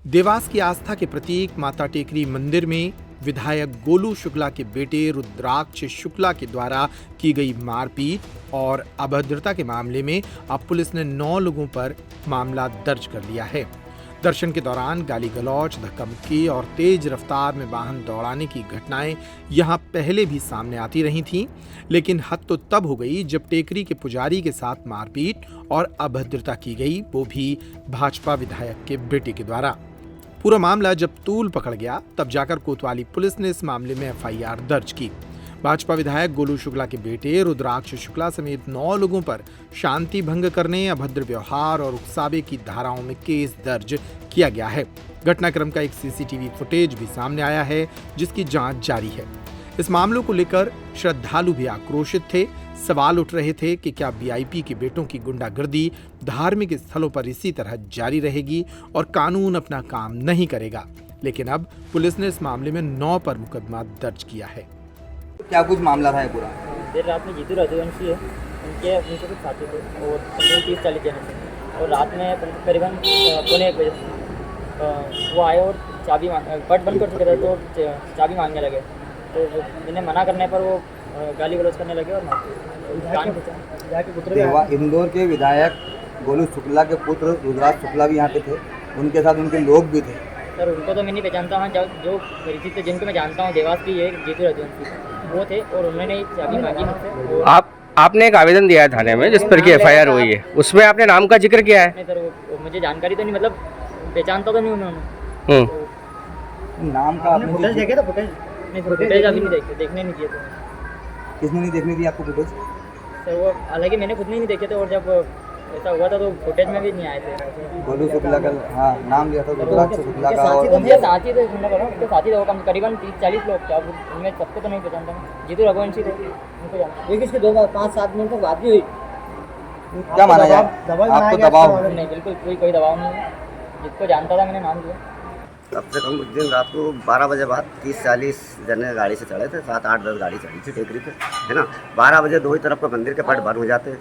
देवास की आस्था के प्रतीक माता टेकरी मंदिर में विधायक गोलू शुक्ला के बेटे रुद्राक्ष शुक्ला के द्वारा की गई मारपीट और अभद्रता के मामले में अब पुलिस ने 9 लोगों पर मामला दर्ज कर लिया है। दर्शन के दौरान गाली गलौज, धक्का मुक्की और तेज रफ्तार में वाहन दौड़ाने की घटनाएं यहां पहले भी सामने आती रही थीं, लेकिन हद तो तब हो गई जब टेकरी के पुजारी के साथ मारपीट और अभद्रता की गई, वो भी भाजपा विधायक के बेटे के द्वारा। पूरा मामला जब तूल पकड़ गया तब जाकर कोतवाली पुलिस ने इस मामले में एफआईआर दर्ज की। भाजपा विधायक गोलू शुक्ला के बेटे रुद्राक्ष शुक्ला समेत 9 लोगों पर शांति भंग करने, अभद्र व्यवहार और उकसावे की धाराओं में केस दर्ज किया गया है। घटनाक्रम का एक सीसीटीवी फुटेज भी सामने आया है, जिसकी जांच जारी है। इस मामलों को लेकर श्रद्धालु भी आक्रोशित थे। सवाल उठ रहे थे कि क्या वीआईपी के बेटों की गुंडागर्दी धार्मिक स्थलों पर इसी तरह जारी रहेगी और कानून अपना काम नहीं करेगा। लेकिन अब पुलिस ने इस मामले में 9 पर मुकदमा दर्ज किया है। क्या कुछ मामला था ये पूरा? देर रात में जीतू रघुवंशी है, उनसे कुछ साथी थे और 30-40 जने थे। और रात में करीबन 1:15 बजे वो आए और चाबी पट बंद कर चुके थे, तो चाबी मांगने लगे। तो इन्हें मना करने पर वो गाली गलौज करने लगे और इंदौर के विधायक गोलू शुक्ला के पुत्र रुद्राक्ष शुक्ला भी यहाँ पे थे, उनके साथ उनके लोग भी थे। सर उनको तो मैं नहीं पहचानता हूँ, जो परिचित थे जिनको मैं जानता हूँ देवास की, ये जीतू रघुवंशी वो थे और उन्होंने चाबी मांगी मुझसे। आपने एक आवेदन दिया है थाने में जिस पर की एफआईआर हुई है, उसमें आपने नाम का जिक्र किया है? नहीं सर, वो मुझे जानकारी तो नहीं, मतलब पहचानता तो नहीं उन्होंने। नाम का फुटेज देखे था? फुटेज नहीं, फुटेज अभी नहीं देखे, देखने नहीं दिए थे। किसने नहीं देखने दी आपको फुटेज? सर वो हालांकि मैंने खुद नहीं देखे थे, और जब ऐसा हुआ था तो फुटेज में भी नहीं आए थे। गोलू शुक्ला का हाँ नाम लिया था, रुद्राक्ष शुक्ला का। और उनके साथी थे, सुनने पड़ा उनके साथी थे, वो कम करीबन 30-40 लोग थे। अब उनमें सबको तो नहीं पहचानता मैं। जीतू रघुवंशी थे, उनको जानता। लेकिन इसके 5-7 मिनट तक बात भी हुई। क्या माना जाए? आपको दबाव? नहीं, बिल्कुल कोई दबाव नहीं है। जिसको जानता था मैंने नाम लिया। कम से कम उस दिन रात को 12 बजे बाद 30-40 जने गाड़ी से चढ़े थे, 7-8-10 गाड़ी चढ़ी थी टेकरी पे, है ना। 12 बजे दो ही तरफ के मंदिर के पट बंद हो जाते हैं,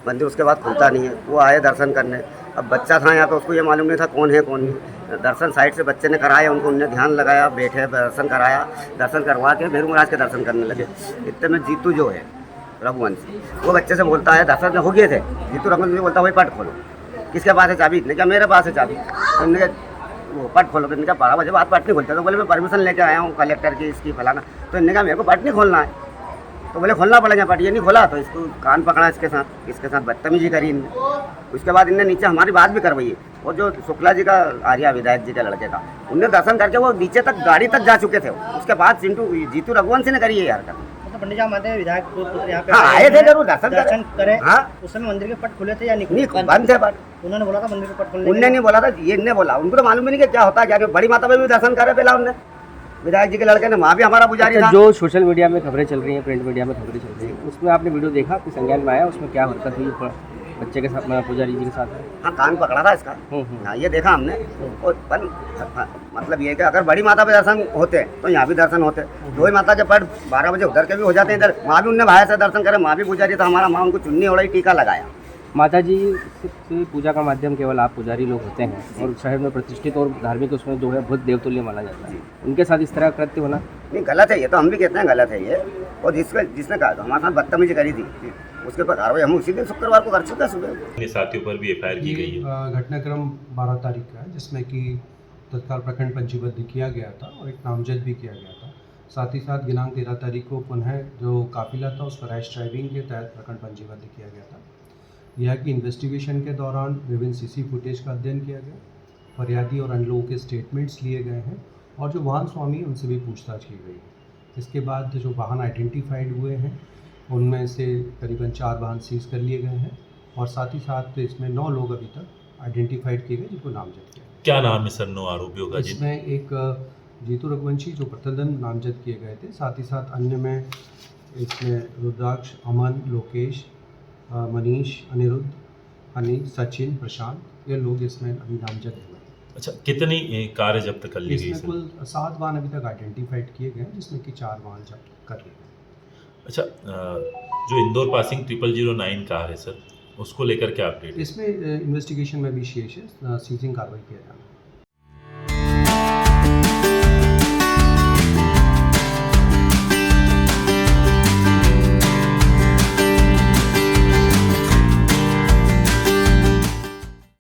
मंदिर उसके बाद खुलता नहीं है। वो आए दर्शन करने। अब बच्चा था यहाँ पे, उसको ये मालूम नहीं था कौन है कौन नहीं। दर्शन साइड से बच्चे ने कराया, उनने ध्यान लगाया, बैठे दर्शन कराया, दर्शन करवा के भेरू महाराज के दर्शन करने लगे। इतने में जीतू जो है रघुवंशी, वो बच्चे से बोलता है, दर्शन हो गए थे, जीतू रघुवंशी बोलता है वही पट खोलो। किसके पास है चाबी? इतने क्या मेरे पास है चाबी। उनने वो पट खोलो। इनका 12 बजे बाद पट नहीं खोलता। तो बोले मैं परमिशन लेके आया हूँ कलेक्टर की, इसकी फलाना। तो इनने कहा मेरे को पट नहीं खोलना है। तो बोले खोलना पड़ेगा पट। ये नहीं खोला तो इसको कान पकड़ा, इसके साथ बदतमीजी करी इनने। उसके बाद इनने नीचे हमारी बात भी करवाई है। और जो शुक्ला जी का आर्या विधायक जी का लड़के का, उनने दर्शन करके वो नीचे तक गाड़ी तक जा चुके थे। उसके बाद जीतू रघुवंशी ने करी है यार। पंडित जी मानते हैं विधायक पुत्र यहाँ पे आए थे, जरूर दर्शन करें। हाँ, उस समय मंदिर के पट खुले थे या नहीं? बंद थे पट। उन्होंने बोला था मंदिर के पट खुले। उनने नहीं बोला था, ये ने बोला। उनको तो मालूम ही नहीं कि क्या होता है क्या। बड़ी माता में भी दर्शन करे पहला उनने, विधायक जी के लड़के ने, वहाँ भी हमारा पुजारी था। जो सोशल मीडिया में खबरें चल रही हैं, प्रिंट मीडिया में खबरें चल रही हैं, उसमें आपने वीडियो देखा, आपके संज्ञान में आया? उसमें क्या हरकत हुई बच्चे के साथ, पुजारी जी के साथ? हाँ, कान पकड़ा था इसका। हाँ, ये देखा हमने। और पर मतलब ये है कि अगर बड़ी माता पे दर्शन होते तो यहाँ भी दर्शन होते। दो ही माता जब पट 12 बजे उधर के भी हो जाते हैं, इधर वहाँ भी उनने भाई से दर्शन करे, वहाँ भी पुजारी था हमारा, वहाँ उनको चुन्नी ओढ़ाई, टीका लगाया। माता जी से पूजा का माध्यम केवल आप पुजारी लोग होते हैं, और शहर में प्रतिष्ठित और धार्मिक उसमें जो है बहुत देवतुल्य माना जाता है। उनके साथ इस तरह कृत्य होना नहीं, गलत है ये तो, हम भी कहते हैं गलत है ये। और जिसने कहा हमारे साथ बदतमीजी करी थी, उसके ऊपर कार्रवाई हम उसी दिन शुक्रवार को कर चुके हैं सुबह। साथियों पर भी एफआईआर की गई है। घटनाक्रम 12 तारीख का है, जिसमें कि तत्काल प्रखंड पंजीबद्ध किया गया था और एक नामजद भी किया गया था। साथ ही साथ दिनांक 13 तारीख को पुनः जो काफिला था उसको रैश ड्राइविंग के तहत प्रखंड पंजीबद्ध किया गया था। यह कि इन्वेस्टिगेशन के दौरान विभिन्न सीसी फुटेज का अध्ययन किया गया, फरियादी और अन्य लोगों के स्टेटमेंट्स लिए गए हैं, और जो वाहन स्वामी उनसे भी पूछताछ की गई है। इसके बाद जो वाहन आइडेंटिफाइड हुए हैं उनमें से करीबन 4 वाहन सीज कर लिए गए हैं, और साथ ही साथ इसमें 9 लोग अभी तक आइडेंटिफाइड किए गए जिनको नामजद किया गया। क्या नाम है सर 9 आरोपियों का? इसमें एक जीतू रघुवंशी जो प्रतिदिन नामजद किए गए थे, साथ ही साथ अन्य में इसमें रुद्राक्ष, अमन, लोकेश, मनीष, अनिरुद्ध, अनिल, सचिन, प्रशांत, ये लोग इसमें अभी नामजद हुए। अच्छा, कितनी कार जब्त कर ली गई? इसमें कुल 7 वाहन अभी तक आइडेंटिफाइड किए गए, जिसमें कि 4 वाहन जब्त कर लिए गए। अच्छा, जो इंदौर पासिंग 0009 कार है सर, उसको लेकर क्या अपडेट? इसमें इन्वेस्टिगेशन में भी शेष है, सीजिंग कार्रवाई किया जाना है।